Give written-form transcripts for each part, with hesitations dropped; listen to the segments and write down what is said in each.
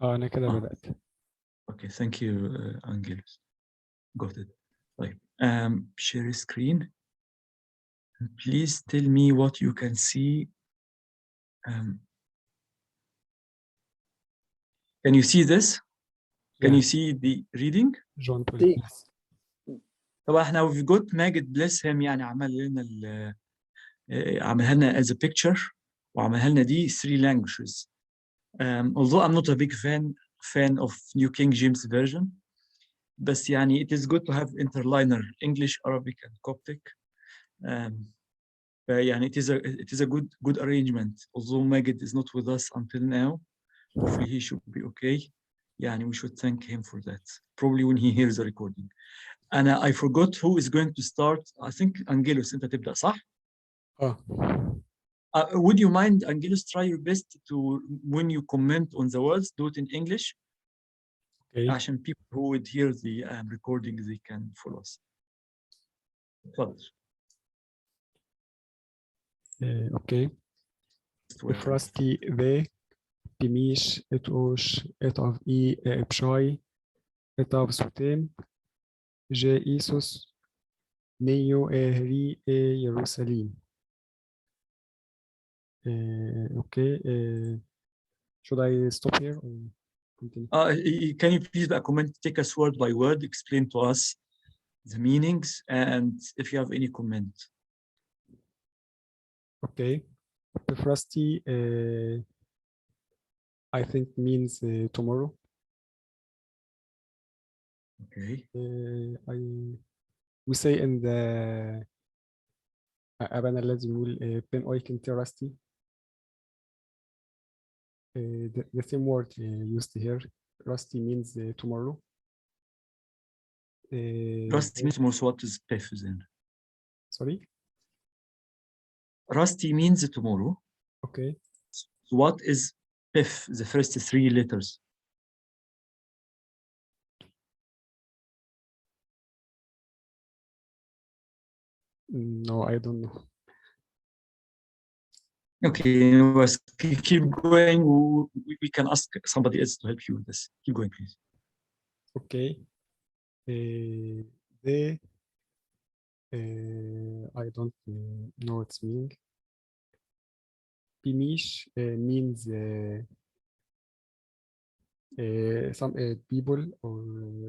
أنا كده بدأت. Okay, thank you, Angelus. Got it. طيب, share screen. Please tell me what you can see. Can you see this? Can you see the reading? John 20. طبعا احنا we've got ماجد bless him يعني عمل لنا عملها لنا as a picture وعملها لنا دي 3 languages. Although I'm not a big fan of New King James Version, بس يعني it is good to have interliner English, Arabic and Coptic. يعني it is a good arrangement. Although Magid is not with us until now, hopefully he should be okay. يعني we should thank him for that. Probably when he hears the recording. And I forgot who is going to start. I think Angelus أنت تبدأ صح؟ Would you mind, Angelus, try your best to when you comment on the words, do it in English. Okay. عشان people who would hear the recording they can follow us. تفضل. Okay. بفرستي ذا بميش اتوش اتاف اي بشاي اتاف سوتين جا إيسوس نيو ري يروساليم. Okay. Should I stop here or continue? Can you please comment, take us word by word, explain to us the meanings, and if you have any comment. Okay. Befrosty, I think means tomorrow. Okay. We say in the أبانا الذي يقول بين أويكن rusty. The same word used here. Rusty means tomorrow. Rusty means tomorrow. So what is pef then? Sorry? Rusty means tomorrow. Okay. So what is pef, the first 3 letters? No, I don't know. Okay, keep going. We can ask somebody else to help you with this. Keep going, please. Okay. I don't know its meaning. Pimish means some people or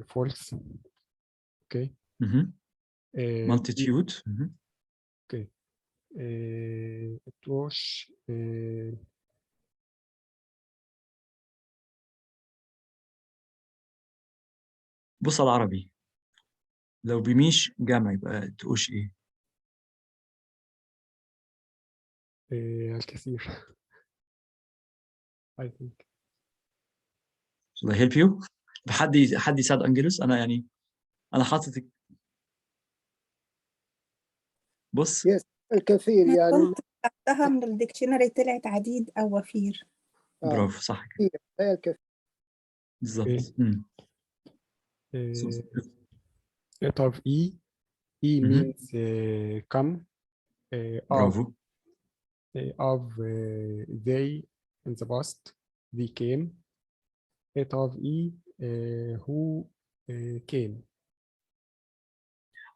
folks. Okay. Multitude. Okay. Tosh. بص على العربي. لو بميش جمع يبقى تقوش ايه؟ الكثير. I think. Should I help you؟ حد يساعد أنجلوس؟ أنا حاطط بص. Yes. الكثير يعني. كنت أخذتها من الديكشنري طلعت عديد أو وفير. برافو صح كده. هي الكثير. بالظبط. It of E means come. برافو. Of they in the past they came. It of who came.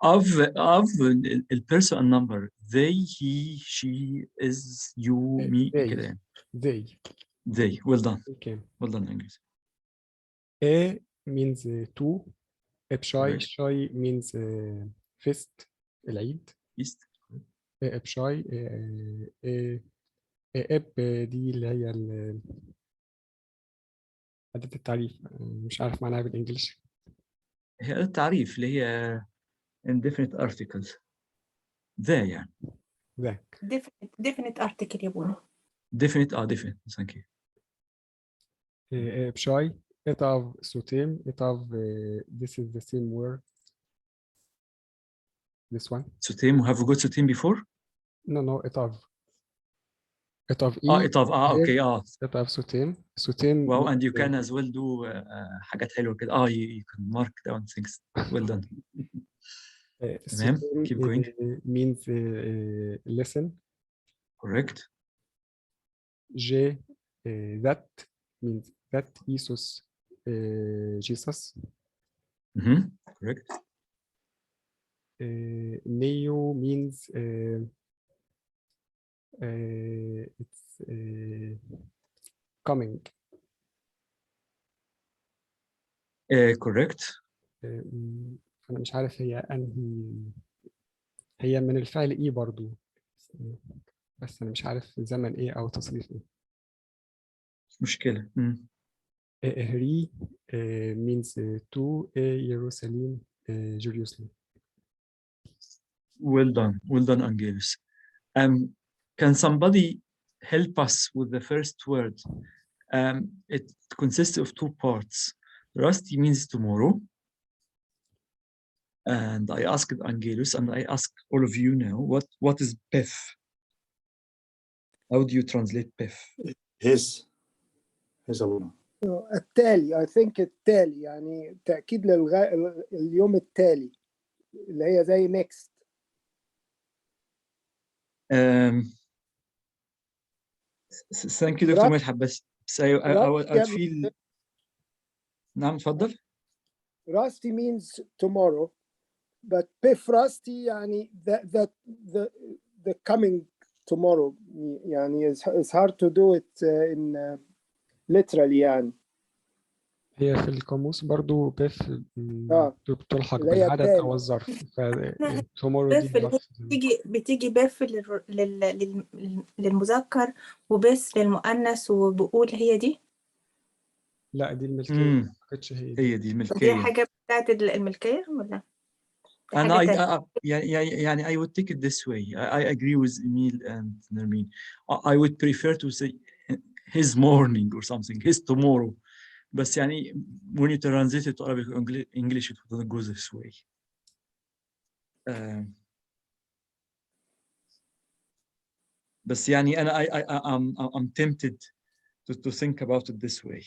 Of the person number they, he, she, is, you, me كده يعني. They. Well done. Okay. Well done English. A means two. Shy means fest العيد. East. بشاي اب دي اللي هي أداة التعريف، مش عارف معناها بالإنجليش. هي التعريف اللي هي indefinite articles. ذا يعني. ذاك. definite article يا بونا. definite thank you. بشاي إتاف سوتيم إتاف this is the same word. This one. سوتيم have we got سوتيم before? No إتاف إتاف إتاف okay إتاف سوتيم. Wow, and you can as well do حاجات حلوة كده. You can mark down things. Well done. تمام. Keep going. Means listen. Correct. That means that Jesus Jesus. Correct. Neo means it's coming. Correct. أنا مش عارف هي أنهي، هي من الفعل إيه برضو، بس أنا مش عارف زمن إيه أو تصريف إيه. مش مشكلة. He means to Jerusalem, Jerusalem. Well done, Angelus. Can somebody help us with the first word? It consists of two parts. Rusty means tomorrow. And I asked Angelus, and I ask all of you now, what is Pef? How do you translate Pef? His Abouna. التالي I think التالي يعني تأكيد اليوم التالي اللي هي زي next. Thank you Dr. مدحت بس I feel نعم تفضل. Rusty means tomorrow, but Pef Rusty يعني the coming tomorrow يعني it's hard to do it in literally يعني. هي في القاموس برضو بيف بتلحق اللي هي بالعدد أو الظرف. tomorrow دي ظرف. بتيجي بيف للمذكر وبس للمؤنث وبقول هي دي. لا دي الملكية، ما كانتش هي دي. هي دي الملكية. دي حاجة بتاعت الملكية ولا؟ أنا يعني I would take it this way. I agree with Emil and Nermin. I would prefer to say his morning or something, his tomorrow. بس يعني when you translate it to Arabic or English it doesn't go this way. بس يعني أنا I'm tempted to think about it this way.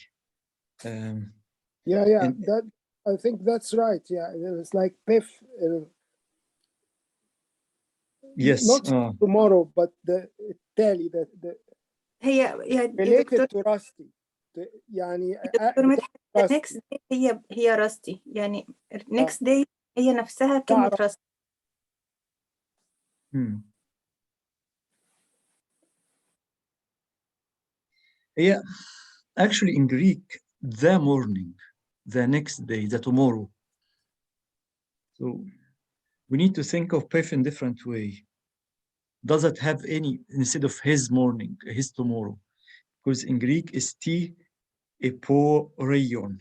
That I think that's right. Yeah, it's like Pef. Yes. Not tomorrow, but the التالي the هي related to Rusty. يعني next day هي Rusty يعني next day هي نفسها كلمة Rusty. هي actually in Greek the morning, the next day, the tomorrow. So we need to think of Pef in different way. Does it have any instead of his morning, his tomorrow? Because in Greek is ti eporeion,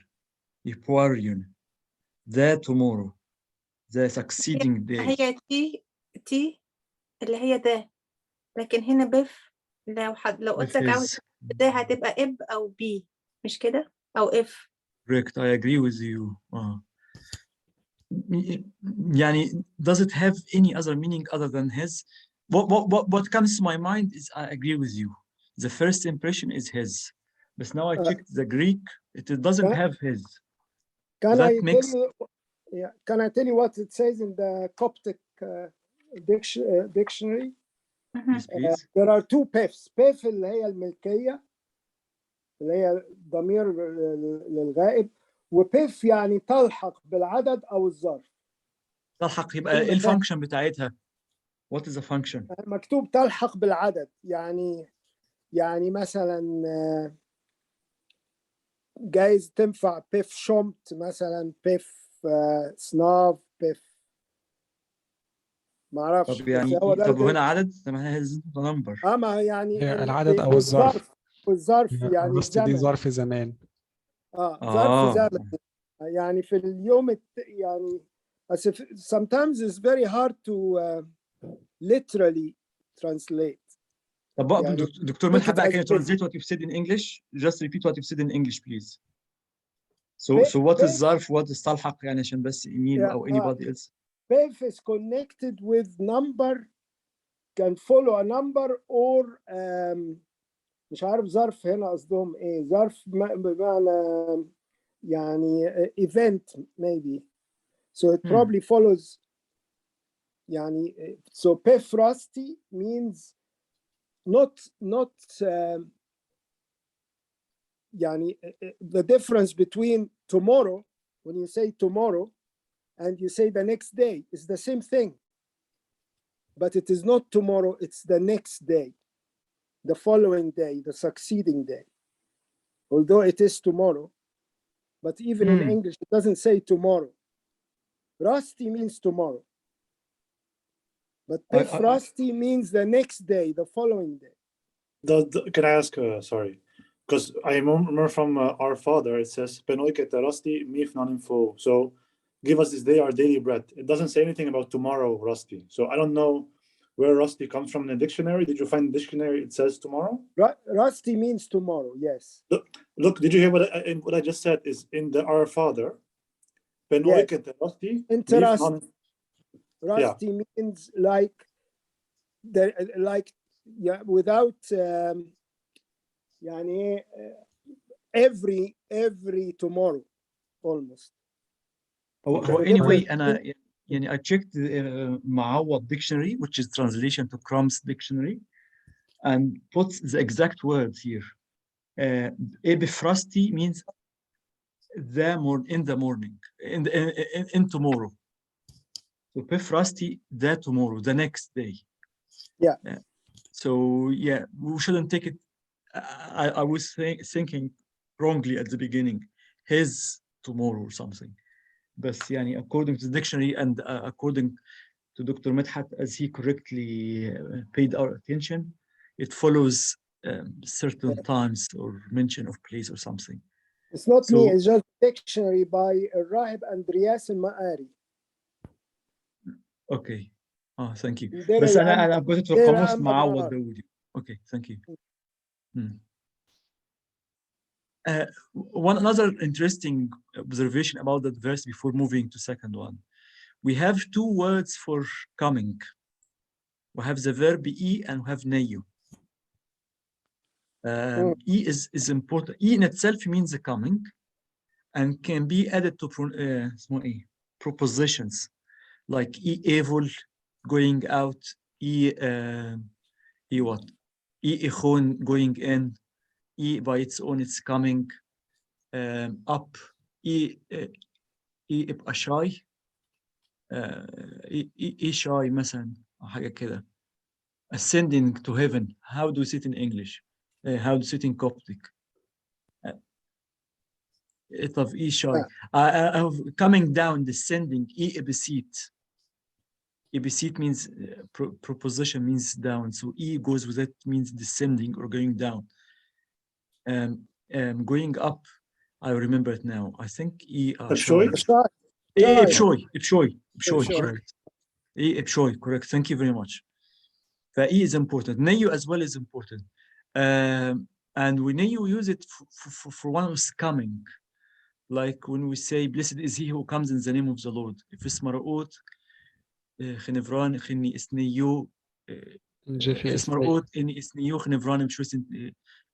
the tomorrow, the succeeding day. هي تي اللي هي ده، لكن هنا بيف لو قلت لك عاوز ده هتبقى اب او بي، مش كده؟ او اف. Correct, I agree with you. يعني does it have any other meaning other than his? What comes to my mind is I agree with you. The first impression is his. But now I checked the Greek, it doesn't have his. Can I tell you what it says in the Coptic dictionary? Yes, please. There are two Pefs. Pef اللي هي الملكية اللي هي ضمير للغائب، وبيف يعني تلحق بالعدد أو الظرف. تلحق يبقى ايه الفانكشن بتاعتها؟ What is the function? مكتوب تلحق بالعدد، يعني مثلا جايز تنفع بيف شومت مثلا، بيف سناف، بيف ما اعرفش. طب يعني طب وهنا عدد؟ طب هنا نمبر. ما يعني العدد او الظرف. والظرف يعني الزمن. دي ظرف زمان. ظرف زمن يعني في اليوم يعني sometimes it's very hard to literally translate. طب بقى دكتور مدحت بقى can you translate what you've said in English? Just repeat what you've said in English please. So what is ظرف, what is تلحق يعني عشان بس إيميل أو anybody else. Pef is connected with number, can follow a number or مش عارف ظرف هنا قصدهم ايه، ظرف بمعنى يعني event maybe. So it probably follows يعني so Pef Rusty means not يعني the difference between tomorrow, when you say tomorrow and you say the next day, is the same thing. But it is not tomorrow, it's the next day, the following day, the succeeding day. Although it is tomorrow, but even in English, it doesn't say tomorrow. Rusty means tomorrow. But Rusty means the next day, the following day. Can I ask, sorry, because I remember from our father, it says, Penoiket Rusty, mif non info. So give us this day our daily bread. It doesn't say anything about tomorrow, Rusty. So I don't know where Rusty comes from in the dictionary. Did you find the dictionary? It says tomorrow? Rusty means tomorrow, yes. Look, did you hear what I just said is in the Our Father? Penoiket Rusty, mif non. Rusty means like yeah, without يعني every tomorrow almost. Anyway, I checked معوض dictionary, which is translation to Crum's dictionary, and puts the exact words here. Ebifrasti means in the morning, in tomorrow. So Pifrasti, the tomorrow, the next day. Yeah. So yeah, we shouldn't take it. I was thinking wrongly at the beginning, his tomorrow or something. But yani, according to the dictionary and according to Dr. Medhat, as he correctly paid our attention, it follows certain times or mention of place or something. It's not me, it's just dictionary by Rahib Andreas al-Ma'ari. Okay. Oh, thank you. بس أنا I've got it for قاموس معوض داودي. Okay, thank you. One another interesting observation about that verse before moving to second one. We have two words for coming. We have the verb e and we have neyu. E is important. E in itself means the coming and can be added to propositions like e evil, going out, e what? E ichon, going in, e by its own, it's coming, up, e ابقى shy, e shy مثلا حاجة كده. Ascending to heaven, how do you say it in English? How do you say it in Coptic? Of e shy. Coming down, descending, e ebisit. Ebisit means proposition means down, so e goes with it, means descending or going down. Going up, I remember it now. I think e Ipshoy, correct. Ipshoy, correct. Thank you very much. E is important. Neyu as well is important. And we Neyu use it for one who's coming. Like when we say, blessed is he who comes in the name of the Lord. If it's Maraot, Chenevran, Cheni Isneyu, it's Maraot, Eni Isneyu, Chenevran,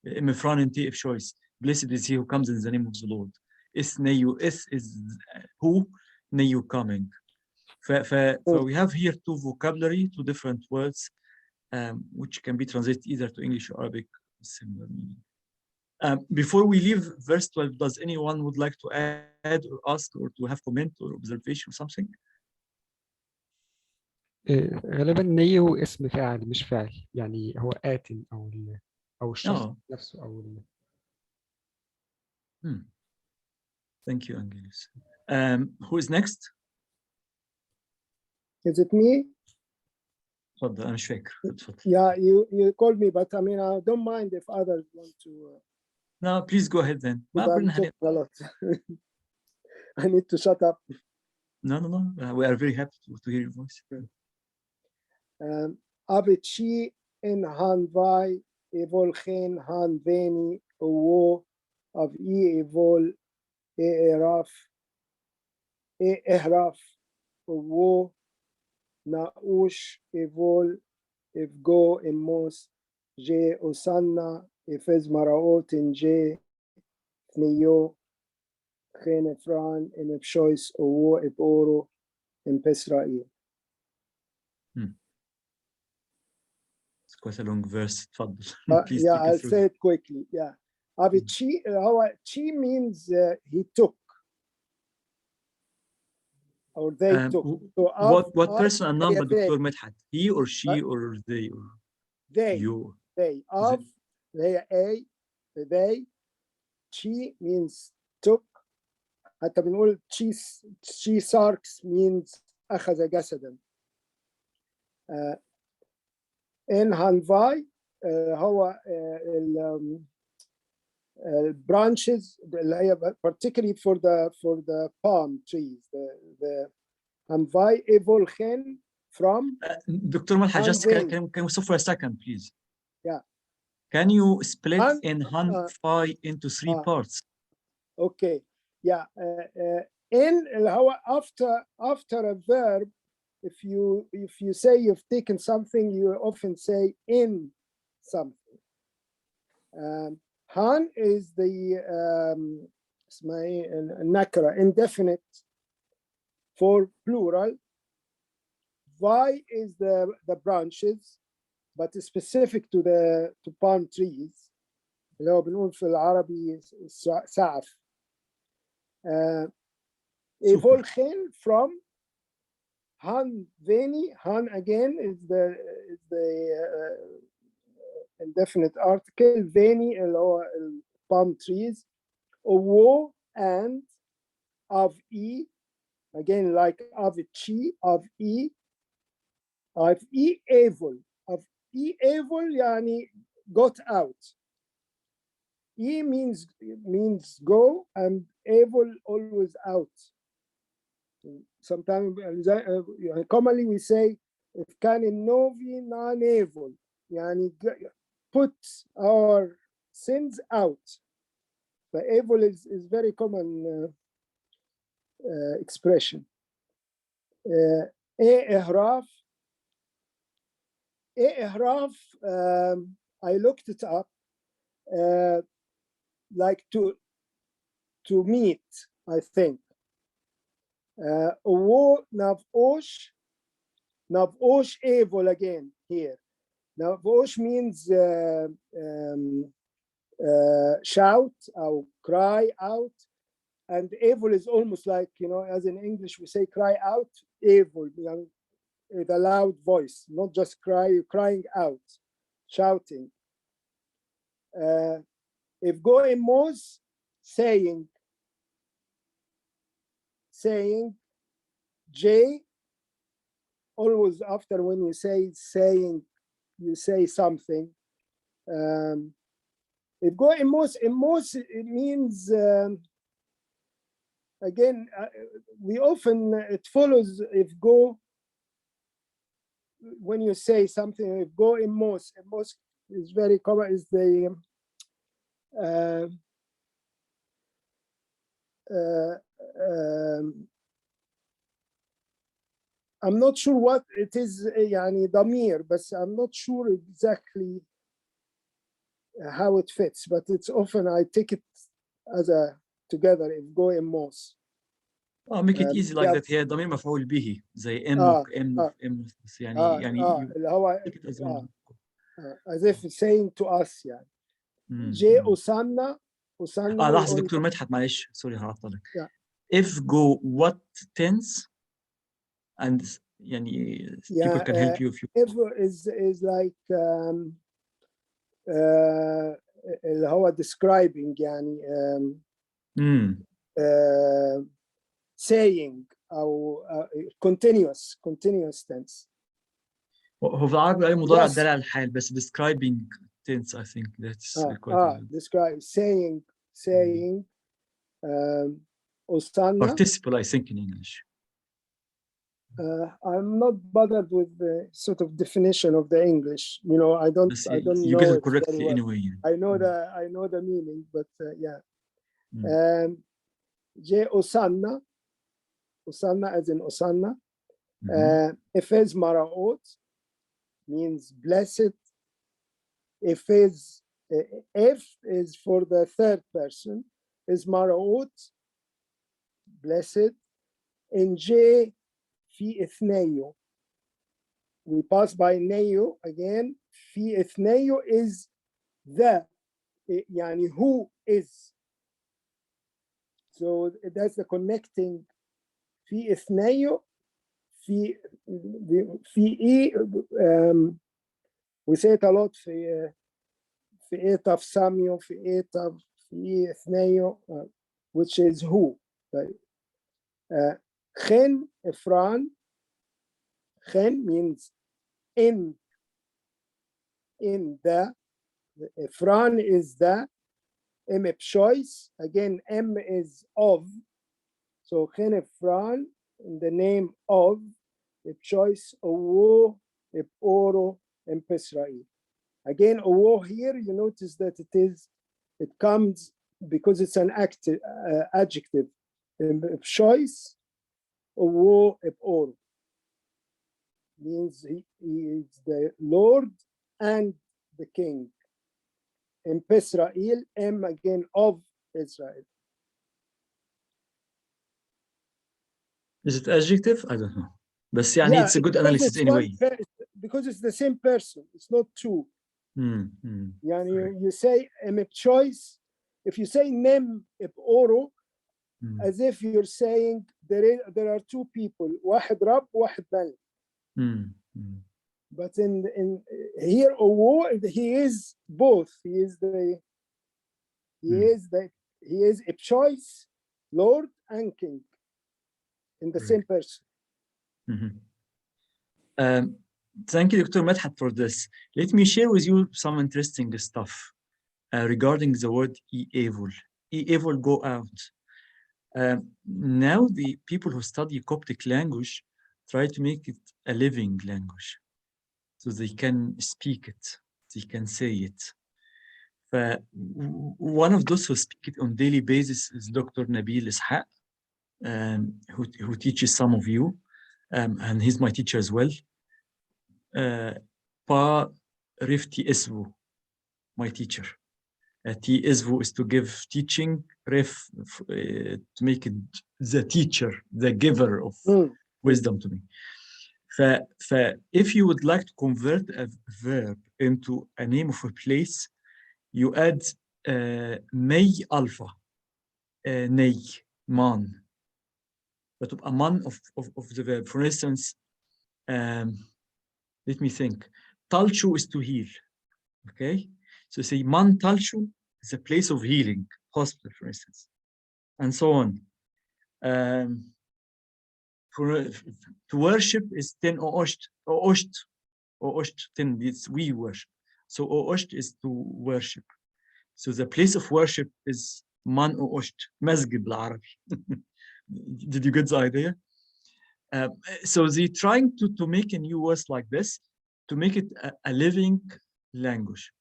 Imefran, and T. Ipshois. Blessed is he who comes in the name of the Lord. Isneyu, is who, Neyu coming. So we have here two vocabulary, two different words, which can be translated either to English or Arabic, similar meaning. Before we leave verse 12, does anyone would like to add or ask or to have comment or observation or something? غالبا نيو اسم فاعل مش فاعل، يعني هو آت أو الشخص نفسه أو Thank you, Angelis. Who is next? Is it me? اتفضل أنا مش فاكر. Yeah, you called me, but I mean, I don't mind if others want to. No, please go ahead then. I'm talking a lot. I need to shut up. No. We are very happy to hear your voice. Abichi in han vai evol chen han veni owo of e evol ehraf owo naush evol evgo emos je osanna efez maraot in je Neo chen efran in epshois owo eboro in Pesrael. It's quite a long verse. Please yeah, I'll say it quickly. Yeah. Avici, chi means he took or they took. So what person and number دكتور مدحت? He or she or they or they you? they of they chi means took. حتى بنقول chi sarx means أخذ جسدا. in Hanvai هو branches اللي هي particularly for the palm trees the Hanvai evolgen from دكتور مدحت, just can we stop for a second, please? Yeah. Can you split in Hanvai into three parts? Okay. Yeah. In اللي هو after a verb, if you say you've taken something, you often say in something. Han is the اسمها ايه النكرة indefinite for plural. Vi is the branches, but specific to palm trees. اللي هو بنقول في العربي سعف. Evolgen from Han Veni. Han again is the indefinite article. Veni اللي هو palm trees. Owo and of e again like of chi of e evil of e evil يعني got out. E means go and evil always out. Sometimes commonly we say if كان النوفي non evil يعني put our sins out. The evil is very common expression. إهراف I looked it up. Like to meet, I think. Navosh evil again here. Navosh means shout or cry out, and evil is almost like, as in English we say cry out, evil, with a loud voice, not just crying out, shouting. If go in Mos, saying J, always after when you say saying, you say something. If go in Mos, it means, again, we often, it follows if go, when you say something, if go in Mos is very common, is the, I'm not sure what it is يعني ضمير, but I'm not sure exactly how it fits, but it's often I take it as a together if go in Mos. Make it easy like that. هي ضمير مفعول به زي امك بس يعني اللي هو as if saying to us يعني. J أوسانا لحظة دكتور مدحت معلش سوري هعطلك. If go what tense and يعني people can help you if you. If is like اللي هو describing يعني saying أو continuous tense. هو في العربي أي مضارع دال على الحال بس describing tense I think that's quite describe saying أوسانا. participle I think in English. I'm not bothered with the sort of definition of the English. I don't you know get it it correctly very well. anyway. I know the meaning, but yeah. J Osanna as in Osanna. Efes Maraot means blessed. Efes F is for the third person. Is Maraot blessed. In J في إثنيو. We pass by Neo again. في إثنيو is the يعني who is. So that's the connecting. في اثنين في ايه we say it a lot في ايتا في ساميو في ايتا في اثنين which is who. خن افران. خن means in the. Fran is the. M choice, again M is of, so Chen Fran in the name of the choice Owo, Oro, and Pesrael. Again, Owo here, you notice that it comes because it's an adjective. Choice Owo, Oro means he is the Lord and the King. In Pesrael, M again of Israel. Is it adjective? I don't know. But yeah, it's a good analysis anyway. Because it's the same person. It's not two. You say M choice. If you say Nem Oro, as if you're saying there are two people. واحد رب واحد ملك. But in here, he is both. He is a choice, Lord and King, in the same person. Thank you, Dr. Madhat, for this. Let me share with you some interesting stuff regarding the word e-evil. E-evil, go out. Now the people who study Coptic language try to make it a living language. So they can speak it, they can say it. One of those who speak it on daily basis is Dr. Nabil Ishaq, who teaches some of you, and he's my teacher as well. Pa Rifti Isvu, my teacher. T Isvu is to give teaching, Rif to make it the teacher, the giver of wisdom to me. If you would like to convert a verb into a name of a place, you add may alpha, nay, man. But a man of the verb. For instance, let me think. Talchu is to heal. Okay? So say man talchu is a place of healing, hospital, for instance, and so on. To worship is ten oosht, ten, it's we worship. So oosht is to worship. So the place of worship is man oosht, masjid al-Arabi. Did you get the idea? So they're trying to make a new word like this, to make it a living language.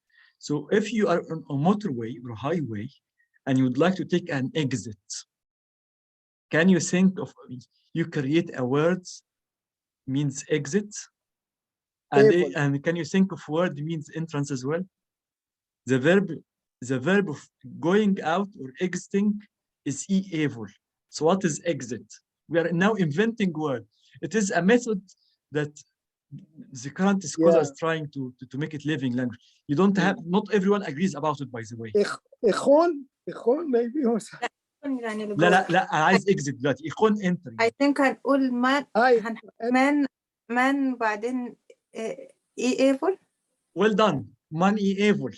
So if you are on a motorway or highway and you would like to take an exit, can you think of, you create a word means exit, and can you think of word means entrance as well? The verb of going out or exiting is e-evil. So what is exit? We are now inventing word. It is a method that the current scholars are trying to make it living language. You don't have, not everyone agrees about it, by the way. إخون maybe also. لا أنا عايز exit دلوقتي. إخون entry. I think هنقول man بعدين e-evil. Well done. Man e-evil.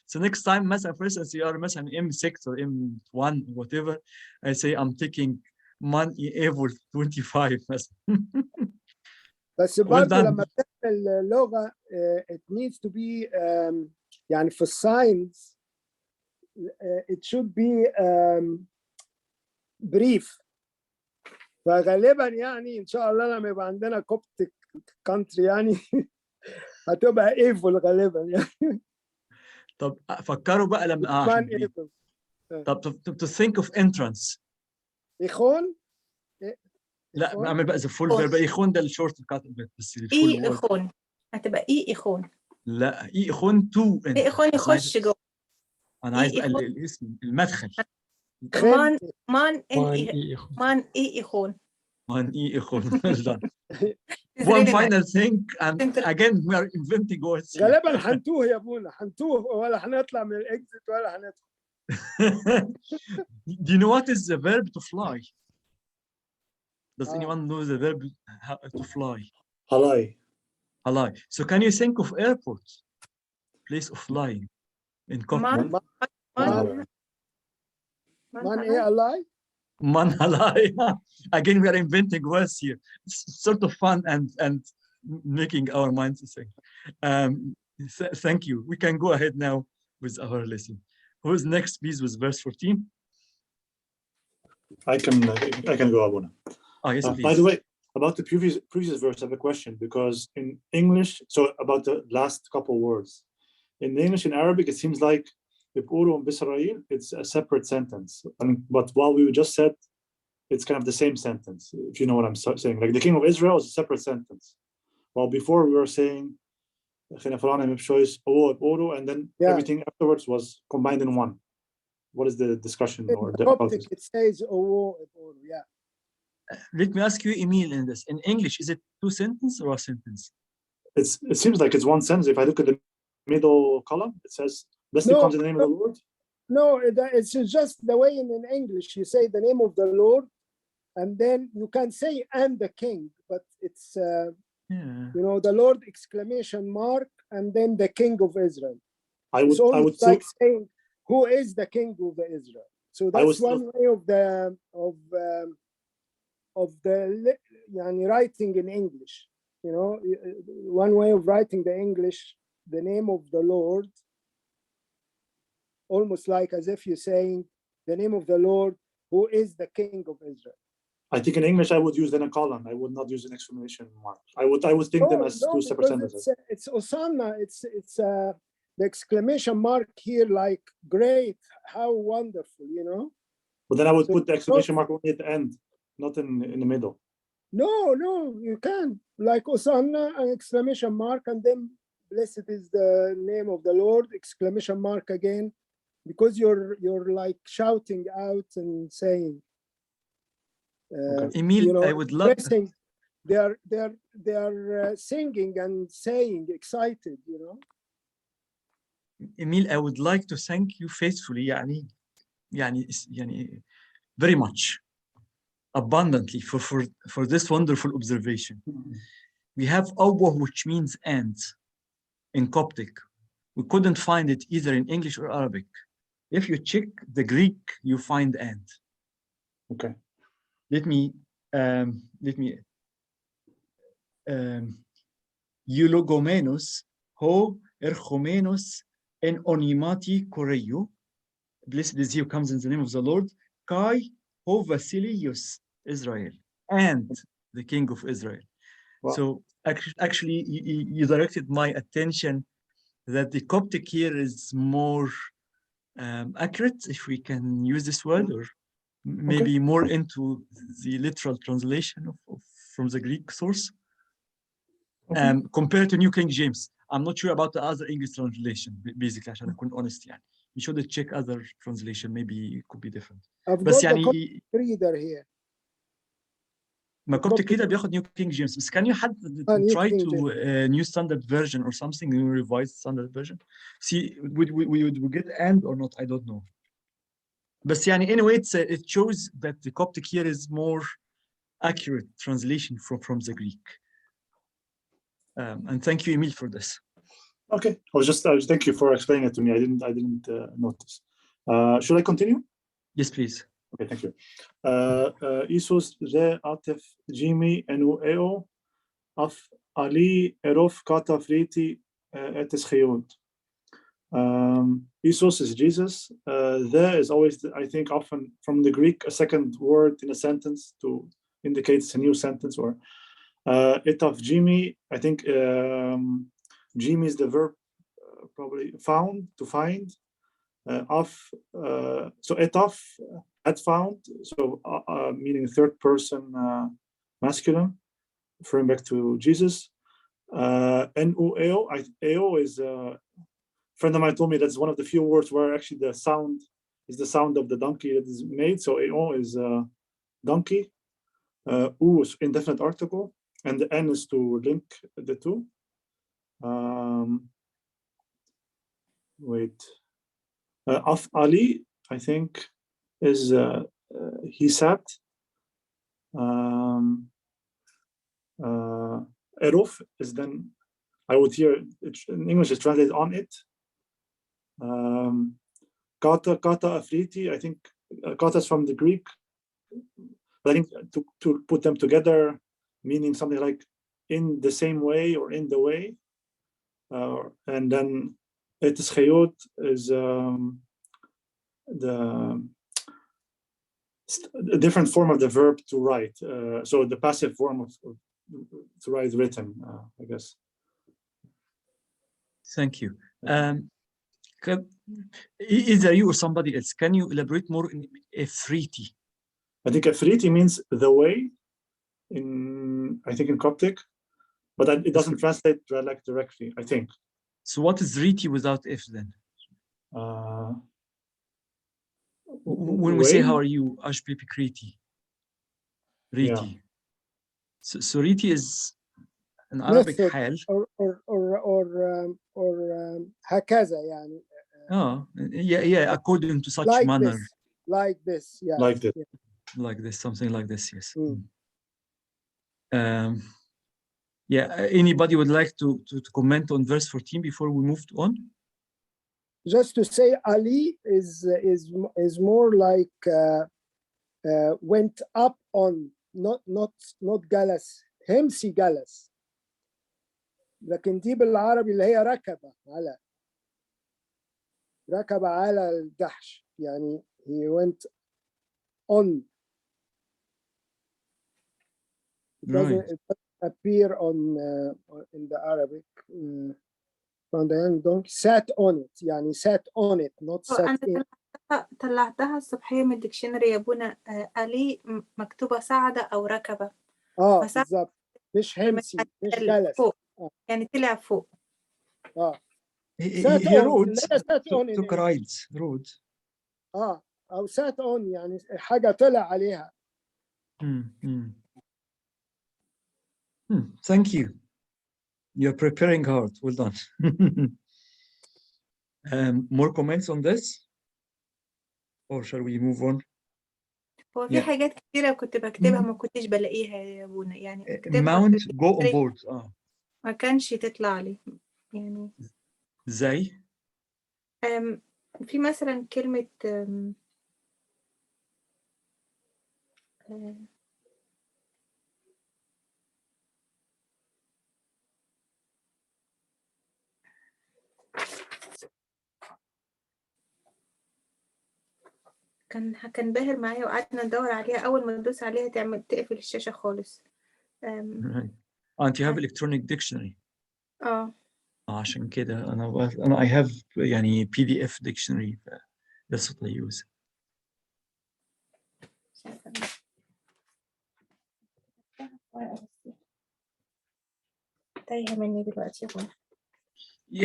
So next time, مثلا for instance, you are مثلا M6 or M1 or whatever, I say I'm taking man e-evil 25 مثلا. بس برضه لما بتعمل اللغة it needs to be يعني في الساينس it should be brief. فغالبا يعني إن شاء الله لما يبقى عندنا كوبتيك كونتري يعني هتبقى ايفول غالبا يعني. طب فكروا بقى لما طب to think of entrance. إخون لا اعمل بقى the full verb. إخون ده الشورت كات بس إيه إخون هتبقى إيه إخون. لا إيه إخون تو إيه إخون يخش جوه. أنا عايز بقى الاسم المدخل. مان إيه إخون. Well done. It's One really nice. final thing, and again, we are inventing words here. غالبا هنتوه يا ابونا، هنتوه ولا هنطلع من الاكزit ولا هندخل. Do you know what is the verb to fly? Does Ah. anyone know the verb to fly? Halai. Halai. So can you think of airport, place of flying in Coptic? Man ايه الله؟ Man halai. Again, we are inventing words here. It's sort of fun and making our minds think. Thank you. We can go ahead now with our lesson. Who's next, please, with verse 14? I can go, Abouna. Oh, yes, please. By the way, about the previous verse, I have a question, because in English, so about the last couple words, in English and Arabic, it seems like it's a separate sentence. But while we just said, it's kind of the same sentence, if you know what I'm saying. Like the King of Israel is a separate sentence. While before we were saying, and then everything afterwards was combined in one. What is the discussion or the Coptic, it says yeah. Let me ask you, Emil, in this. In English, is it two sentences or a sentence? It seems like it's one sentence. If I look at the middle column, it says, blessed comes in the name of the Lord. No, it's just the way in English you say the name of the Lord, and then you can say and the King, but it's you know, the Lord exclamation mark and then the King of Israel. I would like saying who is the King of Israel. So that's one way of the writing in English. You know, one way of writing the English, the name of the Lord, almost like as if you're saying the name of the Lord, who is the King of Israel. I think in English I would use then a colon. I would not use an exclamation mark. I would think them as two separate sentences. It's Hosanna. It's the exclamation mark here, like great, how wonderful, you know. But then I would put the exclamation mark only at the end, not in the middle. No, you can't. Like Hosanna, an exclamation mark, and then blessed is the name of the Lord, exclamation mark again, because you're like shouting out and saying. Emil, you know, I would love. They are singing and saying, excited, you know. Emil, I would like to thank you faithfully, very much, abundantly for this wonderful observation. We have awwah, which means and in Coptic. We couldn't find it either in English or Arabic. If you check the Greek, you find and. Okay. Let me eulogomenos ho erchomenos en onimati koreio. Blessed is he who comes in the name of the Lord. Kai ho Vasilius Israel, and the King of Israel. Wow. So actually, you directed my attention that the Coptic here is more accurate, if we can use this word, or maybe more into the literal translation from the Greek source, compared to New King James. I'm not sure about the other English translation, basically, عشان أكون honest يعني. You should check other translation, maybe it could be different. I've بس got يعني the Coptic reader here. ما Coptic reader بياخد New King James. بس can you try to new standard version or something, new revised standard version? See, we get and or not, I don't know. But يعني anyway, it shows that the Coptic here is more accurate translation from the Greek. And thank you, Emil, for this. Okay, thank you for explaining it to me. I didn't notice. Should I continue? Yes, please. Okay, thank you. Isus le atef jimi enu eo af ali erof kata friti etes chiyot. Isus is Jesus. There is always, I think, often from the Greek, a second word in a sentence to indicate it's a new sentence. Or etaf jimi, I think jimi is the verb, probably found, to find. So etaf, had found, so meaning third person masculine, referring back to Jesus. Nu eo, eo is a friend of mine told me that's one of the few words where actually the sound is the sound of the donkey that is made. So eo is donkey. U is indefinite article, and the N is to link the two. Wait. Af Ali, I think, is he sat. Eruf is then, I would hear it, in English it's translated on it. Kata Afriti, I think Kata is from the Greek, but I think to put them together, meaning something like in the same way or in the way. And then Etis Chayot is a different form of the verb to write. So the passive form of to write written, I guess. Thank you. Either you or somebody else, can you elaborate more in Efriti? I think Efriti means the way I think in Coptic, but it doesn't translate like directly, I think. So what is Riti without F then? When we say how are you, Ashpipi Kriti, Riti. Yeah. So Riti is an Arabic حال. or هكذا يعني. Yeah, according to such like manner. This, like this, yeah. Like this. Yeah. Like this, something like this, yes. Mm. Yeah, anybody would like to comment on verse 14 before we moved on? Just to say, Ali is more like went up on, not جلس, همسي جلس. لكن دي بالعربي اللي هي ركب على الجحش, يعني he went on. It doesn't appear on in the Arabic. From the young donkey, sat on it, يعني sat on it, not sat in. طلعتها الصبحية من الديكشنري يا بونا. علي مكتوبة صعدة أو ركبة. بالظبط, مش همسي, مش جلس. فوق. يعني طلع فوق. He rode, took rides, rode. أو sat on, يعني حاجة طلع عليها. Thank you. You're preparing hard. Well done. More comments on this? Or shall we move on? هو في حاجات كتيرة كنت بكتبها ما كنتش بلاقيها يا بونا, يعني Mount, go on board. ما كانش تطلع لي يعني. زي؟ في مثلا كلمة كان باهر معايا وقعدنا ندور عليها. أول ما ندوس عليها تقفل الشاشة خالص. أنت you have electronic dictionary. عشان كده أنا I have يعني PDF dictionary. That's what I use. تايهة مني دلوقتي يا بونا.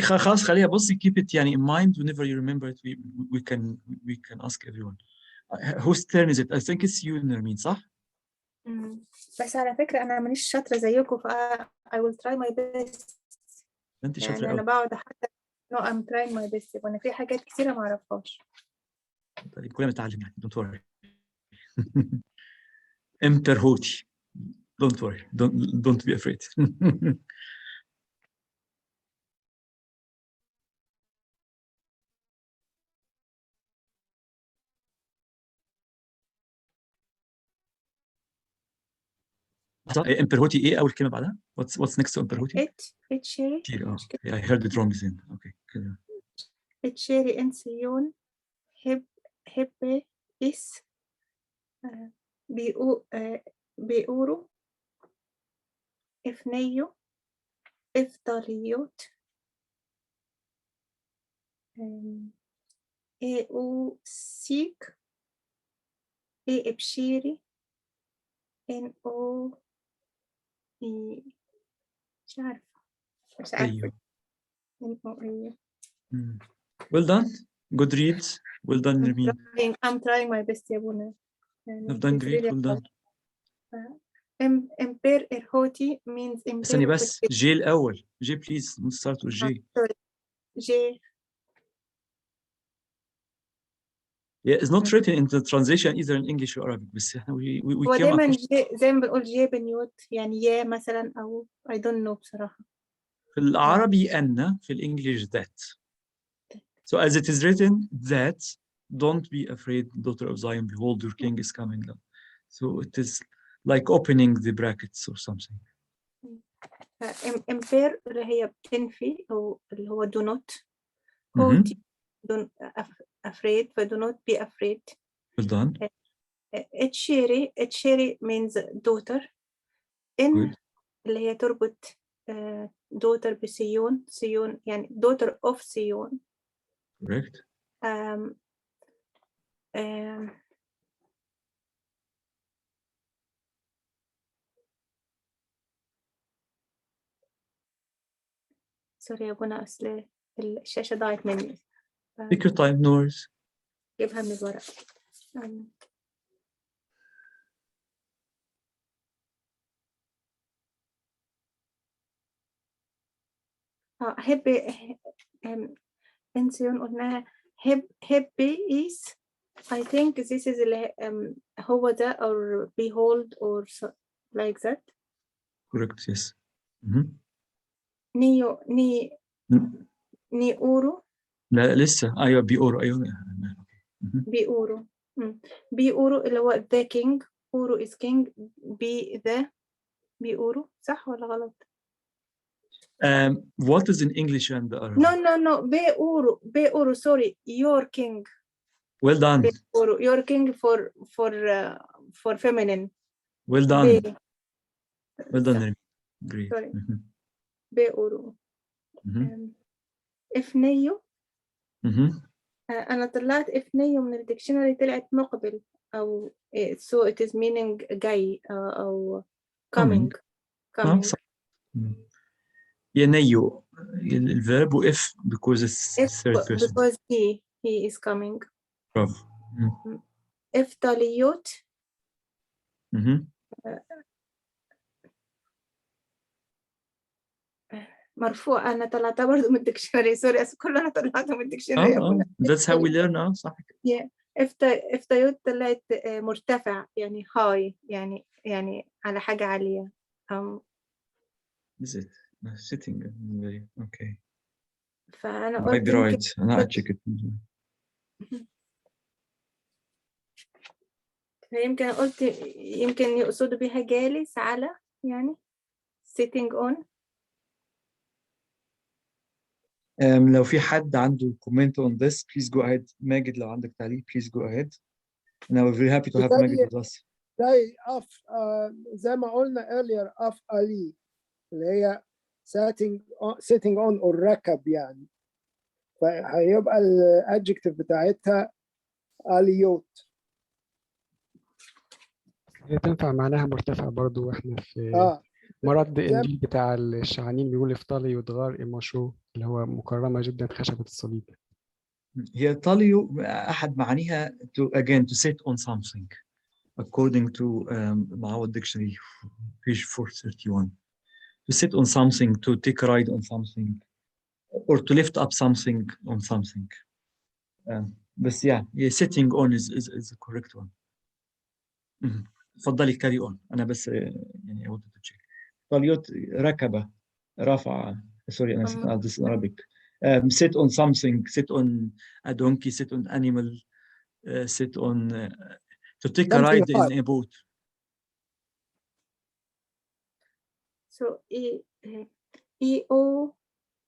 خلاص خليها بصي, keep it يعني in mind whenever you remember it. We can ask everyone. Whose turn is it? I think it's you, Nermin, صح؟ بس على فكرة أنا مانيش شاطرة زيكم, I will try my best. أنت شاطرة يعني أنا بقعد حتى I'm trying my best. وأنا في حاجات كثيرة ما أعرفهاش. طيب كلنا بنتعلم يعني, don't worry. Imperhoti. Don't worry. Don't be afraid. Imperhoti إيه أول كلمة بعدها? What's next to Imperhoti? إتشيري. I heard it wrong then. Okay. إتشيري إنسيون هب إس بيقورو إفنيو إفضاليوت إيو سيك إي إبشيري إن أو مش عارفة إن أو إيه. Well done. Good read. Well done, Nermin. I'm trying my best يا بونا. You've done great. Well done. Imper Erhoti means استني imper بس جي الأول جي بليز start with J. J. Yeah, it's not written in the translation either in English or Arabic بس احنا we هو came دايما across جي زي ما بنقول جي بنيوت يعني يا مثلا أو I don't know بصراحة. في العربي أن في الإنجليش that. So as it is written that don't be afraid daughter of Zion behold your king is coming down. So it is like opening the brackets or something. Imper اللي هي بتنفي أو اللي هو do not. Hoti don't afraid ف do not be afraid. Well done. Etsheri means daughter. In Good. اللي هي تربط daughter بسيون سيون يعني daughter of سيون. Correct. سوري يا بنا أصل الشاشة ضاعت مني. Take your time, no worries. جيبها من الورق. هب انسيون قلناها هبي is I think this is اللي هو ده or behold or so, like that. Correct, yes. نيو ني أورو. لا لسه أيوة بيقولوا أيوة. بيقولوا بيقولوا اللي هو the king. أورو is king. be the بيقولوا صح ولا غلط؟ What is in English and Arabic? No بيقولوا sorry your king. Well done. بيقولوا your king for feminine. Well done. Well done. Great. sorry بيقولوا إفنيو. أنا طلعت إفنيو من الديكشنري طلعت مقبل أو so it is meaning جاي أو coming. ينيو الverb و if because it's third person. Because he is coming. برافو. إفتاليوت مرفوع. أنا طلعتها برضو من الديكشنري سوري كله أنا طلعته من الديكشنري يا أبونا. That's how we learn صح. إفتايوت طلعت مرتفع يعني high يعني على حاجة عالية. Is it sitting okay. فأنا might be right. أنا أتشيك it. يمكن قلت يمكن يقصدوا بها جالس على يعني sitting on. لو في حد عنده comment on this please go ahead. ماجد لو عندك تعليق please go ahead. And I was very happy to have ماجد with us. زي زي ما قلنا earlier علي اللي هي sitting on or ركب يعني فهيبقى الادجكتيف بتاعتها عليوت. هي تنفع معناها مرتفع برضو. واحنا في مرض الانجيل بتاع الشعانين بيقول افطالي يدغار إماشو اللي هو مكرمة جدا خشبة الصليب. هي طاليو أحد معانيها to sit on something according to معاود dictionary page 431. To sit on something, to take a ride on something, or to lift up something on something. بس yeah, sitting on is the correct one. تفضلي carry on. أنا بس يعني I wanted to check. طاليوت ركبة رفع sorry أنا نسيت this in Arabic. Sit on something, sit on a donkey, sit on animal, sit on to take a ride in a boat. So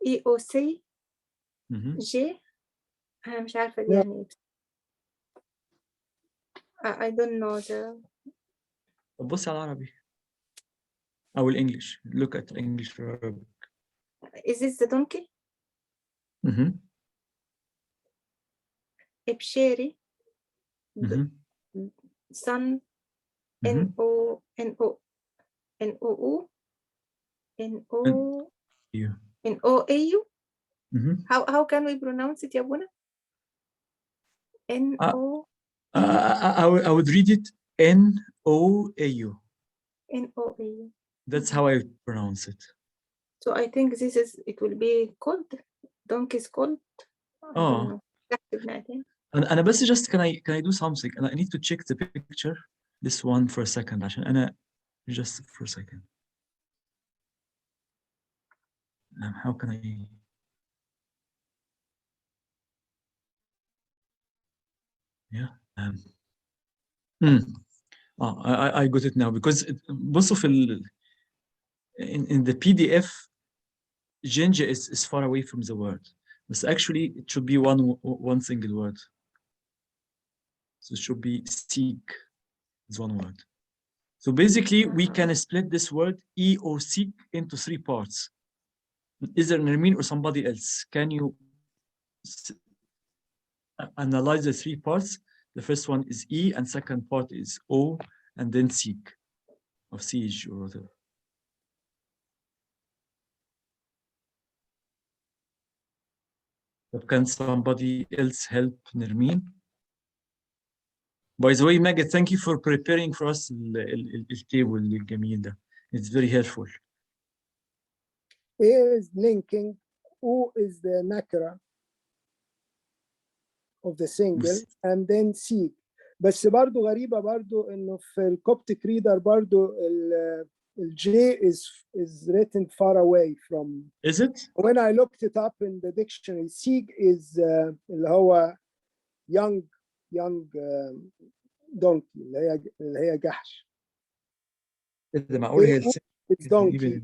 EOC J أنا مش عارفة دي يعني I don't know the. بصي على العربي أو الإنجليش. Look at English or Arabic. Is this the donkey? إبشاري son N-O how can we pronounce it يا بونا؟ N-O I would read it N-O-A-U. N-O-A. That's how I pronounce it. So I think it will be cold. Donkey's cold. I don't know. جحش ابن أتان. أنا بس just can I do something? I need to check the picture. This one for a second عشان أنا just for a second. How can I? Yeah. I got it now because بصوا في in the PDF Jinja is far away from the word, but actually it should be one single word. So it should be seek is one word. So basically we can split this word E or seek into 3 parts. Either Nermin or somebody else. Can you analyze the 3 parts? The first one is E and second part is O and then seek or siege or whatever. Can somebody else help Nermin? By the way, Maggie, thank you for preparing for us التable الجميل ده. It's very helpful. A is linking, O is the nakra of the single, and then seek. بس برضو غريبة برضو إنه في الكوبتيك ريدر برضو ال J is written far away from. Is it? When I looked it up in the dictionary, seek is اللي هو young donkey اللي هي جحش. إذا معقول هي it's donkey.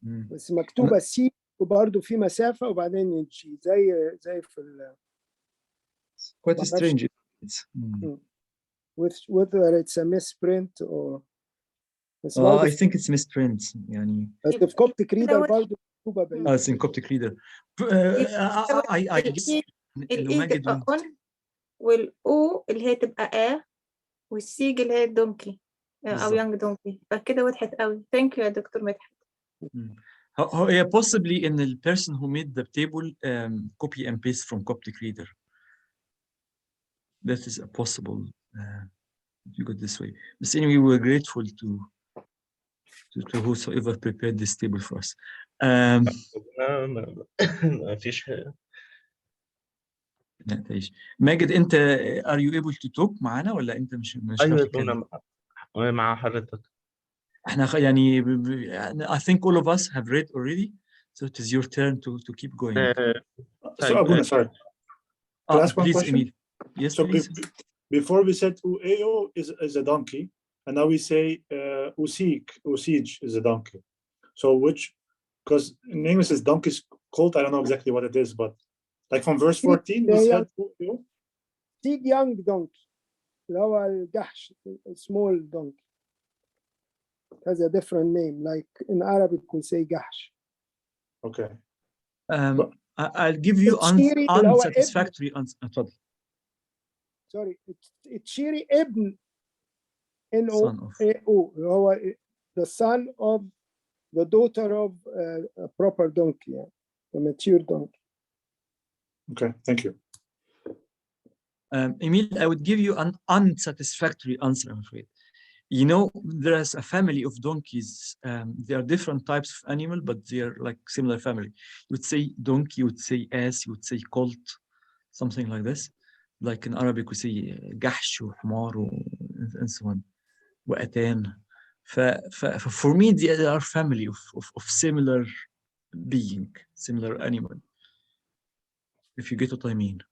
بس مكتوبة سي وبرضه في مسافة وبعدين يجي زي في ال quite strange. whether it's a misprint or I think it's misprint يعني. بس في Coptic reader برضه مكتوبة بعيد. It's in Coptic reader. I guess الإي تبقى on والأو اللي هي تبقى والسيج اللي هي الدونكي أو يونج دونكي. فكده وضحت قوي. Thank you يا دكتور مدحت. هي possibly in the person who made the table copy and paste from Coptic reader. That is a possible you go this way. But anyway, we're grateful to whosoever prepared this table for us. ما فيش. ماجد انت are you able to talk معانا ولا انت مش ايوه انا مع حضرتك. احنا يعني I think all of us have read already, so it is your turn to keep going. So Abouna, sorry. Can I ask one please, question? Emil. Yes, so please. Before we said Ueo is a donkey, and now we say Usij is a donkey. So which, because in English is donkey's colt, I don't know exactly what it is, but like from verse 14 we said Ueo. Seek young donkey. اللي هو الجحش, small donkey. It has a different name. Like in Arabic we say جحش. Okay. I'll give you unsatisfactory answer. Sorry, it's Shiri ibn N-O-A-O. هو the son of the daughter of a proper donkey, a mature donkey. Okay, thank you. Emil, I would give you an unsatisfactory answer, I'm afraid. You know, there is a family of donkeys. There are different types of animal, but they are like similar family. You would say donkey, you would say ass, you would say colt, something like this. Like in Arabic, we say جحش وحمار and so on. وأتان. For me, they are family of similar being, similar animal. If you get what I mean.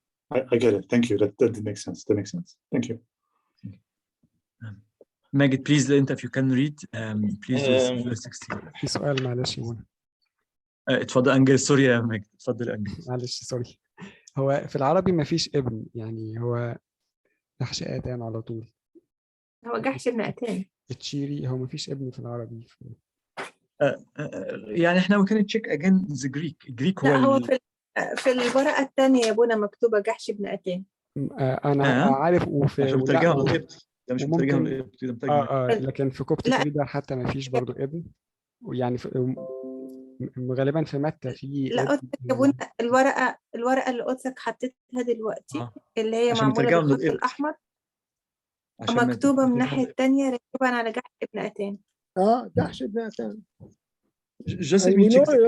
I get it. Thank you. That makes sense. That makes sense. Thank you. Magid, please, if you can read, please do verse 16. في سؤال معلش يا منى. اتفضل انجل. سوري يا ماجد، اتفضل انجل. معلش سوري. هو في العربي ما فيش ابن، يعني هو جحش آتان على طول. هو جحش ابن أتان. التشيري هو ما فيش ابن في العربي. يعني احنا we can check again the Greek لا هو في الورقة الثانية يا ابونا مكتوبة جحش ابن أتان. أنا عارف وفي عشان مترجمها بالقبط. ده مش مترجمها بالقبط، ده مترجمها. لكن في كوبتيك ريدر حتى ما فيش برضو ابن، ويعني غالبا في متى في لا ابونا الورقة اللي قدسك حطيتها دلوقتي اللي هي معمولة بالخط الأحمر عشان ما مكتوبة من تتلخبط. الناحية التانية راكبا على جحش ابن أتان. جحش ابن أتان. Just And let me we know check.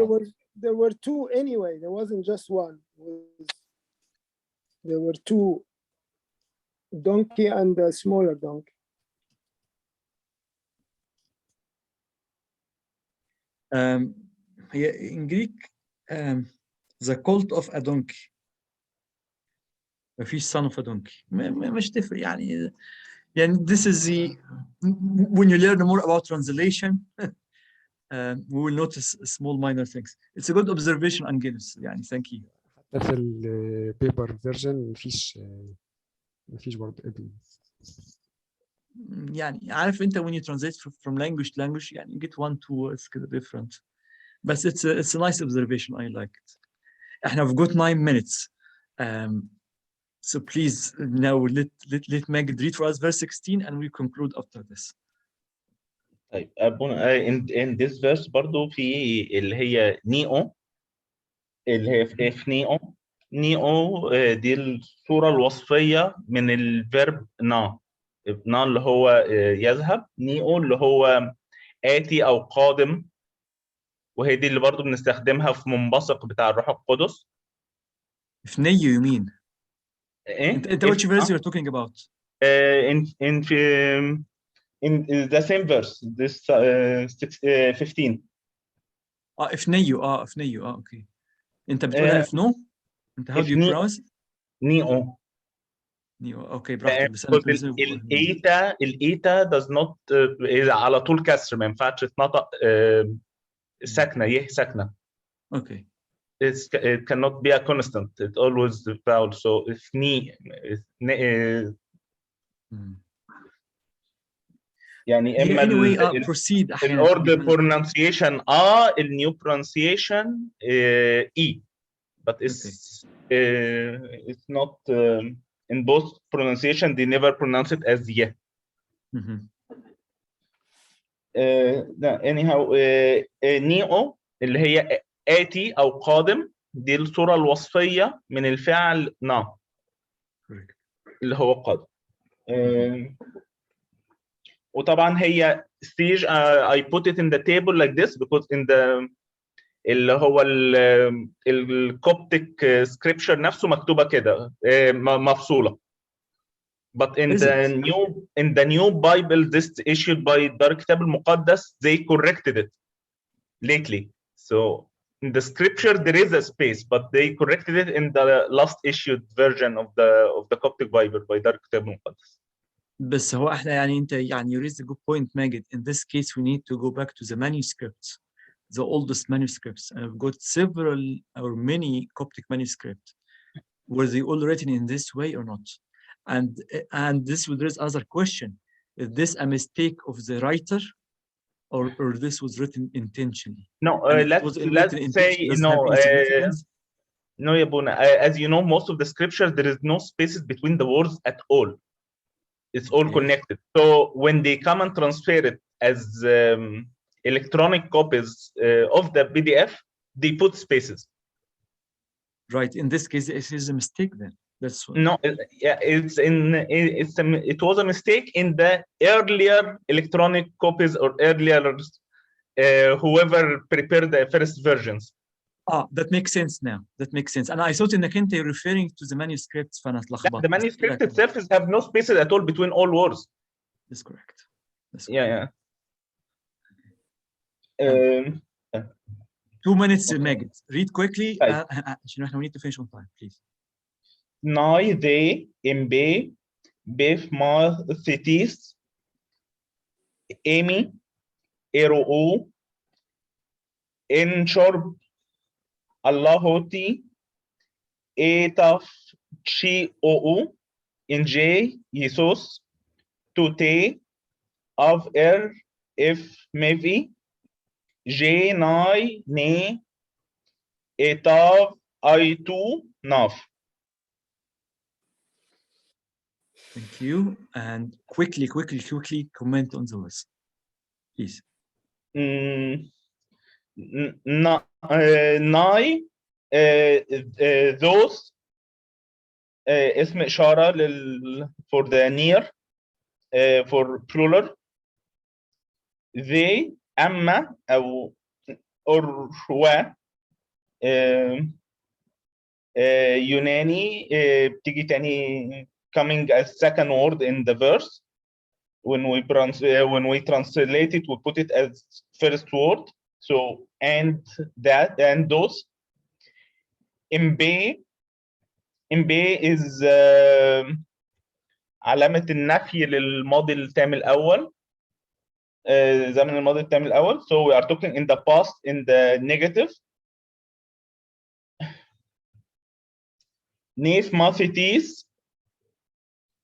there were two anyway. There wasn't just one. There were two, donkey and a smaller donkey. هي in Greek the colt of a donkey. مفيش son of a donkey. مش تفرق يعني this is the when you learn more about translation we will notice small minor things. It's a good observation Angelus يعني thank you. حتى في البيبر فيرجن مفيش برضه ابن. يعني عارف انت when you translate from language to language يعني you get one two words كده different. But it's a nice observation. I like it. احنا we've got 9 minutes. So please now let Magid read for us verse 16 and we conclude after this. طيب أبونا in this verse برضو في اللي هي نيو، اللي هي في نيو دي الصورة الوصفية من الفيرب نا اللي هو يذهب، نيو اللي هو آتي أو قادم، وهي دي اللي برضو بنستخدمها في منبثق بتاع الروح القدس. If نيو you mean إيه؟ انت which verse you're talking about? In the same verse, this 15. if نيو if نيو اوكي. انت بتقولها if no؟ انت how do you pronounce it؟ نيو. نيو اوكي براحتك. بس انا الايتا does not على طول كسر، ما ينفعش تنطق ساكنه ساكنه. اوكي. It cannot be a constant. It always vowel. So if يعني اما anyway proceed احيانا order pronunciation new pronunciation e, but it's not in both pronunciation they never pronounce it as ye. anyhow نيو اللي هي آتي أو قادم، دي الصورة الوصفية من الفعل نا اللي هو قادم. وطبعا هي stage I put it in the table like this because in the اللي هو الكوبتيك scripture نفسه مكتوبة كده مفصولة. But in the new Bible this issued by دار الكتاب المقدس they corrected it lately. So in the scripture there is a space, but they corrected it in the last issued version of the Coptic Bible by دار الكتاب المقدس. بس هو احنا يعني انت يعني you raised a good point Magid. In this case we need to go back to the manuscripts, the oldest manuscripts, and I've got several or many Coptic manuscripts. Were they all written in this way or not? And this would raise other question: is this a mistake of the writer, or this was written intentionally? No, let's say no. No, Abouna. As you know, most of the scriptures there is no spaces between the words at all. It's all connected. So when they come and transfer it as electronic copies of the PDF, they put spaces. Right. In this case, it is a mistake then. That's what... No, it was a mistake in the earlier electronic copies or earlier whoever prepared the first versions. That makes sense now. That makes sense. And I thought انك انت referring to the manuscripts فانا اتلخبطت. The manuscript itself have no spaces at all between all words. That's correct. That's correct. Yeah. 2 minutes, Magid. Read quickly. We need to finish on time, please. Nai they imbe bef ma cities emi ero in shorb Allahoti etaf chi ou in j Jesus tute of if mevi j nai ne etav aitu naf. Thank you. And quickly comment on those, please. ناي those اسم إشارة for the near for plural. they أما أو or و يوناني بتيجي تاني coming as second word in the verse. When we translate it, we put it as first word. So and that and those. إمبي is علامة النفي للماضي التام الأول. زمن الماضي التام الأول. So we are talking in the past in the negative. Nef Mathetes.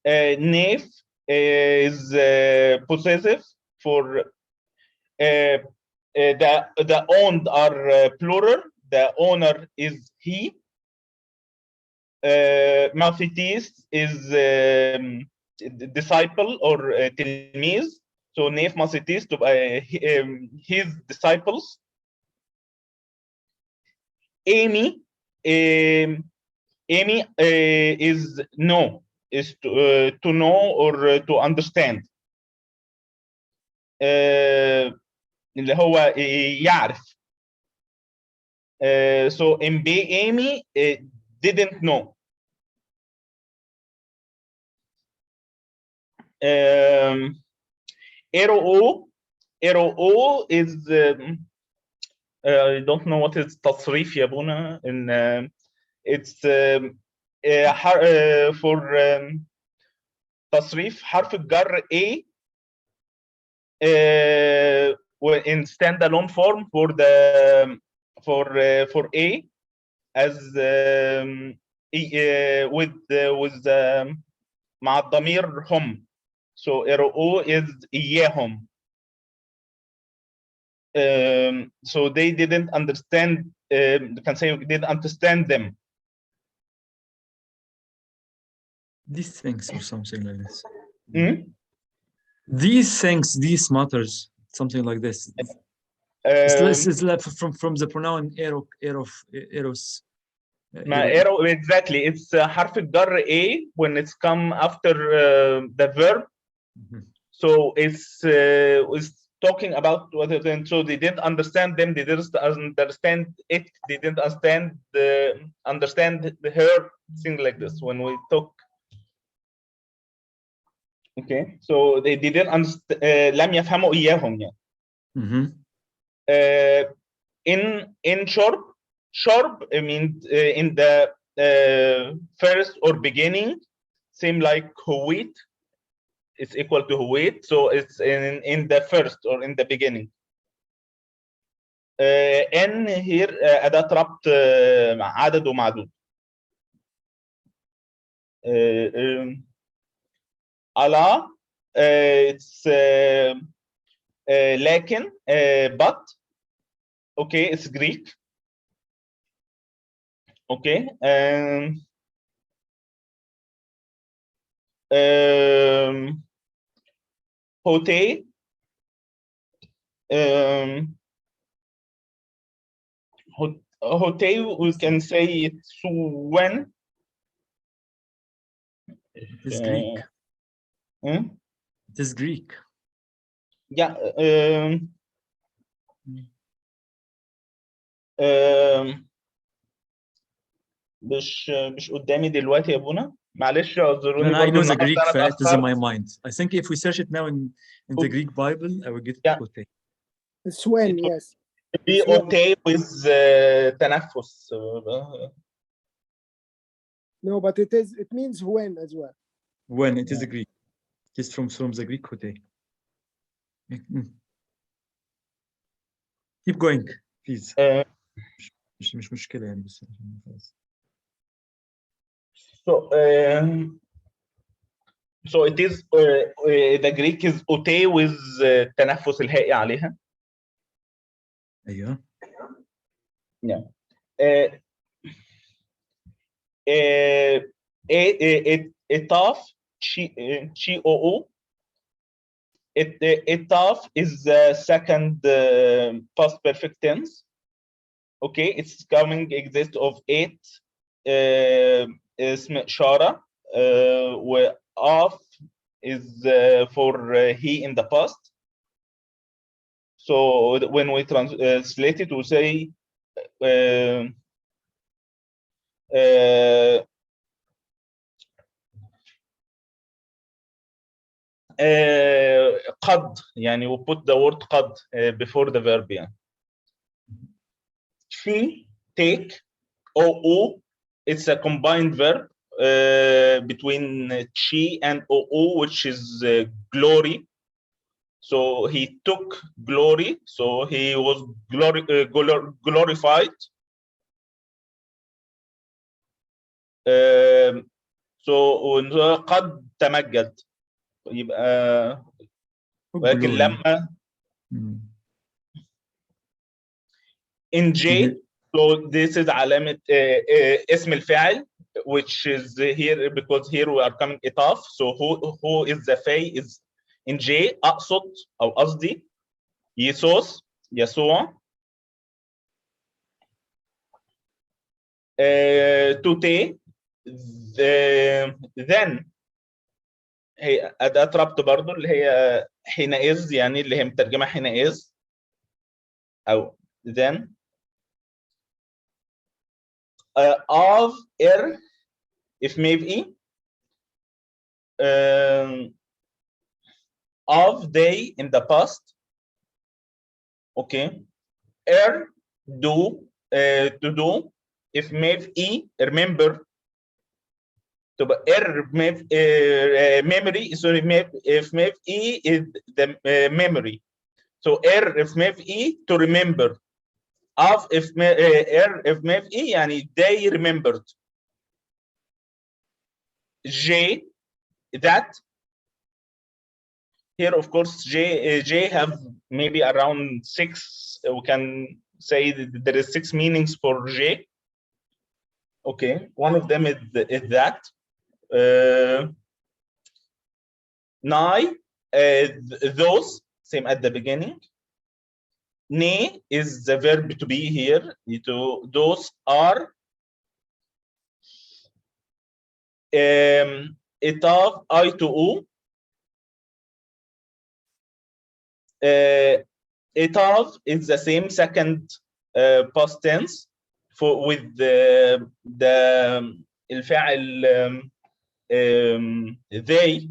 Nef is possessive for the owned are plural. The owner is he. Mathetes is disciple or تلميذ. So Nef Mathetes to his disciples. Amy is know, is to know or to understand. اللي هو يعرف. So Amy didn't know. Arrow O is I don't know what is تصريف يا أبونا. In it's for تصريف حرف الجر A in standalone form for the for A as with مع الضمير هم. So O is إياهم. So they didn't understand. You can say we didn't understand them. These things or something like this. Hmm? These things, these matters, something like this. It's like from the pronoun eros. arrow, exactly. It's حرف الجر A when it's come after the verb. So it's talking about what it is. So they didn't understand them. They didn't understand it. They didn't understand her. Things like this. When we talk. Okay. So they didn't understand. لم يفهموا إياهم يعني. In shorb means in the first or beginning, same like huwit. It's equal to huwit, so it's in the first or in the beginning. N here أداة ربط عدد ومعدود. Allah, it's لكن but. Okay, it's Greek. Okay. Hote. Hote, we can say it's when. It's Greek. It is Greek. Yeah. مش قدامي دلوقتي يا ابونا. معلش اعذروني. I know the Greek fact is in my mind. I think if we search it now in the Greek Bible, I will get it. Yeah. It's when, yes. Be okay with تنفس. No, but it means when as well. When it is a Greek. It is from the Greek hote. Keep going, please. مش مشكلة يعني بس. So it is the Greek is ote with التنفس الهائي عليها. أيوه. Yeah. Etaf chi-oo. Etaf is the second past perfect tense. Okay, it's coming exist of 8 اسم إشارة وoff is for he in the past. So when we translate it, we say قد, يعني we put the word قد before the verb. يعني. She, take, oo, it's a combined verb between she and oo, which is glory. So he took glory, so he was glorified. So قد تمجد, يبقى ولكن لما in J, so this is علامة اسم الفاعل, which is here because here we are coming إطاف. So who is the فاعل is in J. أقصد أو قصدي يسوس, يسوع. توتي, then هي أداة ربط برضو اللي هي حينئذ, يعني اللي هي مترجمة حينئذ أو then. Of, if maybe. Of, day, in the past. Okay. Do, to do. If maybe, remember. تبقى memory, sorry, if maybe is the memory. So if maybe to remember. Of, if maybe, يعني they remembered. J, that. Here, of course, J have maybe around 6. We can say that there is 6 meanings for J. Okay, one of them is that. Nai, those, same at the beginning. Ne is the verb to be here. Those are. Itav, I to U. Itav is the same second past tense for with the الفاعل they.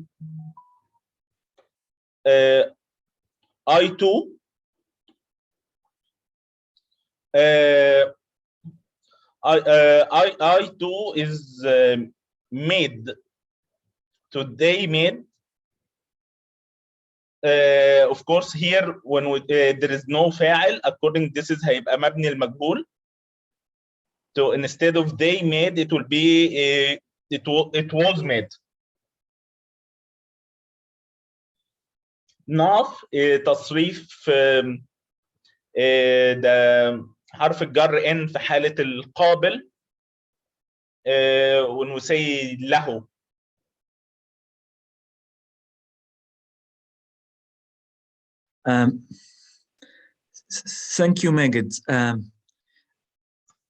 I too. I too is made. Today made. Of course, here when there is no فاعل, according this is هيبقى مبني المجهول. So instead of they made, it will be it was made. ناف تصريف ده حرف الجر ان في حالة القابل when we say له. Thank you, Magid.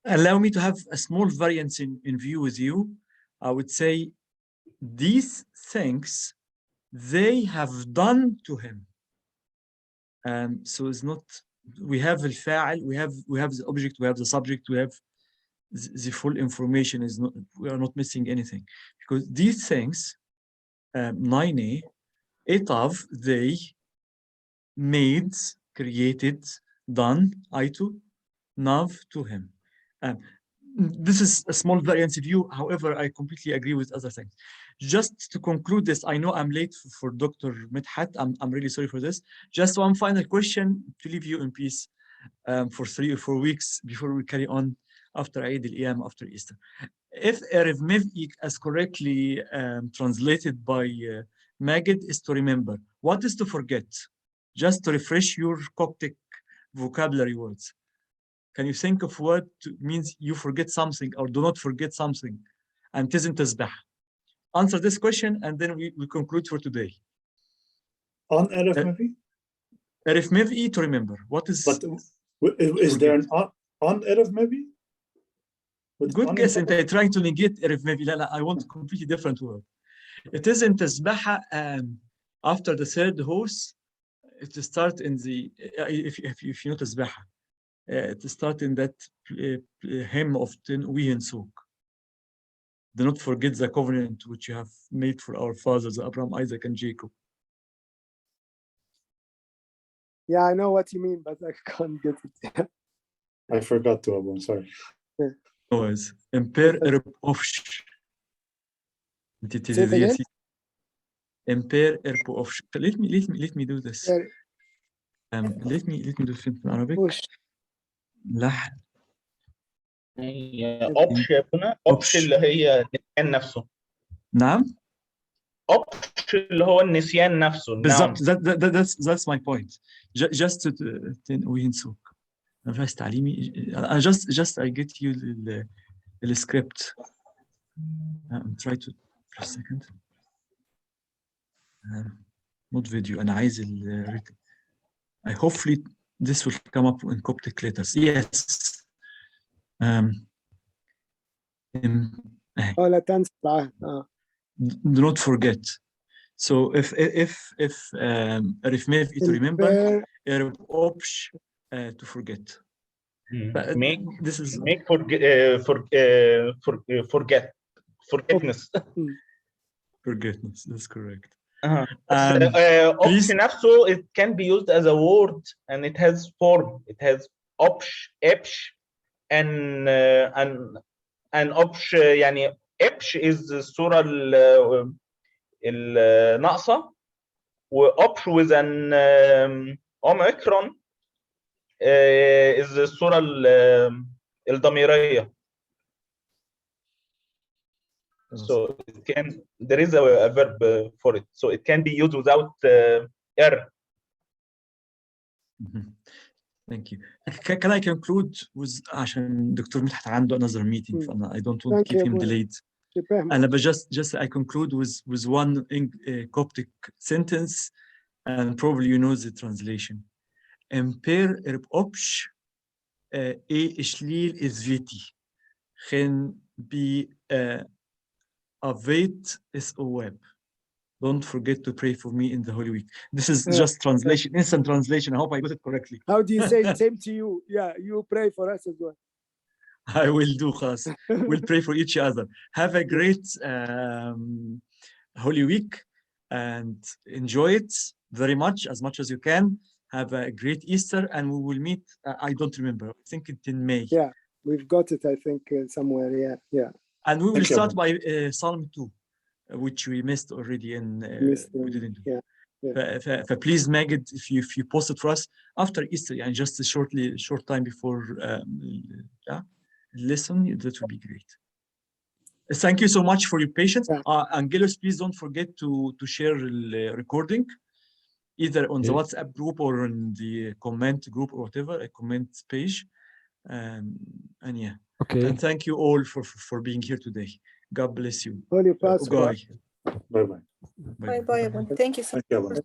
Allow me to have a small variance in view with you. I would say these things they have done to him. So it's not, we have الفاعل, we have the object, we have the subject, we have the full information. Is not, we are not missing anything, because these things, nine, etav, they made, created, done, aitu, nav, to him. This is a small variance of view. However, I completely agree with other things. Just to conclude this, I know I'm late for Dr. Midhat. I'm really sorry for this. Just one final question to leave you in peace for 3 or 4 weeks before we carry on after Eid al-Iyam, after Easter. If Erev Mev'ik, as correctly translated by Magid, is to remember, what is to forget? Just to refresh your Coptic vocabulary words. Can you think of what means you forget something or do not forget something and isn't tasbih? Answer this question and then we conclude for today. On Erev Mev'i? Erev Mev'i, to remember. What is... But is there an on Erev Mev'i? Good guess, and I trying to negate Erev Mev'i. I want a completely different word. It is in تسبحة after the third horse. It start in the if you know تسبحة, it start in that hymn of we and Sok. Do not forget the covenant which you have made for our fathers Abraham, Isaac, and Jacob. Yeah, I know what you mean, but I can't get it. I forgot to, Abouna, sorry. Was Imper Erb Ofsh. Say it again. Imper Erb Ofsh. Let me do this. Sorry. Let me do it in Arabic. Push. لحن. هي اوبش يا ابونا، اوبش اللي هي النسيان نفسه. نعم. اوبش اللي هو النسيان نفسه. بالضبط. That's my point. Just وينسوك. أنا مش عايز تعليمي. I just I get you the script. Try to for a second. Not video. أنا عايز written. I hopefully this will come up in Coptic letters. Yes. لا تنسى العهد. Do not forget. So if to remember, opsh to forget. But this is make forgetness. Forgetness. That's correct. Opsh نفسه it can be used as a word and it has form. It has opsh, epsh, and opsh يعني epsh is الصورة الناقصة وopsh with an omicron is الصورة الضميرية. So there is a verb for it, so it can be used without error. Thank you. Can I conclude with عشان دكتور مدحت عنده another meeting, فأنا I don't want to keep him delayed. And just I conclude with one Coptic sentence, and probably you know the translation. Imper erb opsh ishliel izviti gen bi avet is oweb. Don't forget to pray for me in the Holy Week. This is just translation, instant translation. I hope I got it correctly. How do you say it? Same to you. Yeah, you pray for us as well. I will do, khas. We'll pray for each other. Have a great Holy Week and enjoy it very much as you can. Have a great Easter, and we will meet. I don't remember. I think it's in May. Yeah, we've got it. I think somewhere. Yeah. And we will start by Psalm 2, which we missed already, and we didn't do. Yeah. Please, Magid, if you post it for us after Easter, and just a short time before lesson, that would be great. Thank you so much for your patience. Angelos, please don't forget to share the recording, either on the WhatsApp group or on the comment group or whatever, a comment page. And yeah. Okay. And thank you all for being here today. God bless you. Holy Passover. Bye-bye. Bye-bye. Thank you so much.